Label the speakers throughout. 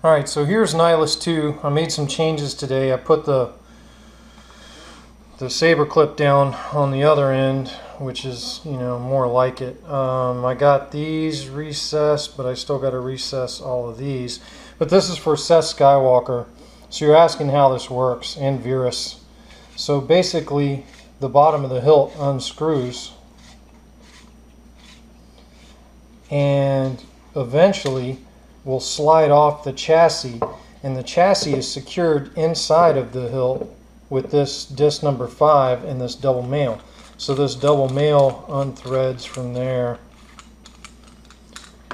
Speaker 1: Alright, so here's Nihilus II. I made some changes today. I put the saber clip down on the other end, which is, more like it. I got these recessed, but I still got to recess all of these. But this is for Seth Skywalker. So you're asking how this works, and Virus. So basically, the bottom of the hilt unscrews, and eventually will slide off the chassis, and the chassis is secured inside of the hilt with this disc number 5 and this double mail. So this double mail unthreads from there,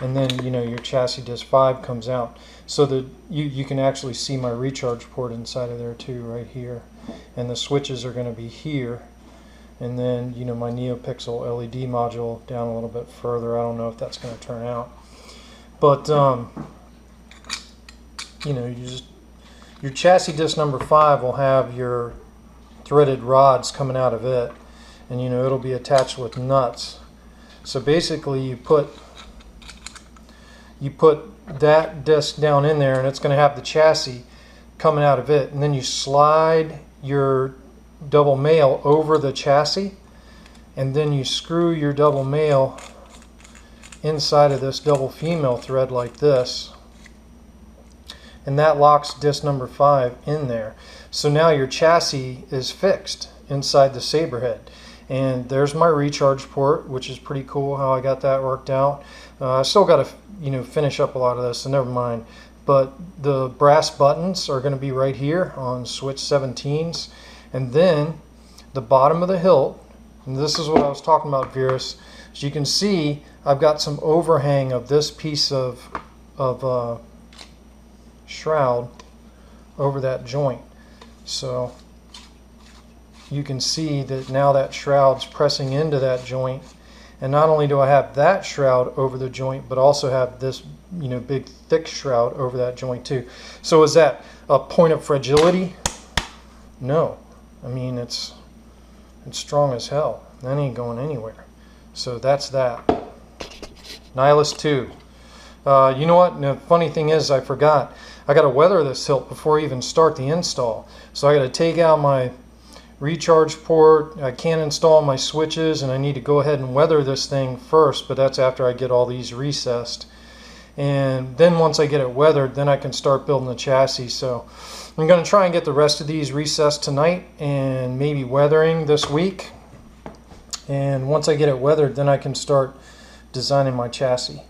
Speaker 1: and then your chassis disc 5 comes out. So that you can actually see my recharge port inside of there too, right here, and the switches are going to be here, and then my NeoPixel LED module down a little bit further. I don't know if that's going to turn out. But, your chassis disc number 5 will have your threaded rods coming out of it, and it'll be attached with nuts. So basically you put that disc down in there, and it's going to have the chassis coming out of it, and then you slide your double mail over the chassis, and then you screw your double mail inside of this double female thread like this, and that locks disc number 5 in there. So now your chassis is fixed inside the saber head, and there's my recharge port, which is pretty cool how I got that worked out. I still got to finish up a lot of this, so never mind. But the brass buttons are going to be right here on switch 17s, and then the bottom of the hilt, and this is what I was talking about, Virus. As you can see, I've got some overhang of this piece of shroud over that joint. So you can see that now that shroud's pressing into that joint, and not only do I have that shroud over the joint, but also have this big thick shroud over that joint too. So is that a point of fragility? No. I mean, it's strong as hell. That ain't going anywhere. So that's that. Nihilus II. You know what? The funny thing is, I forgot. I got to weather this hilt before I even start the install. So I got to take out my recharge port. I can't install my switches, and I need to go ahead and weather this thing first, but that's after I get all these recessed. And then once I get it weathered, then I can start building the chassis. So I'm going to try and get the rest of these recessed tonight, and maybe weathering this week. And once I get it weathered, then I can start designing my chassis.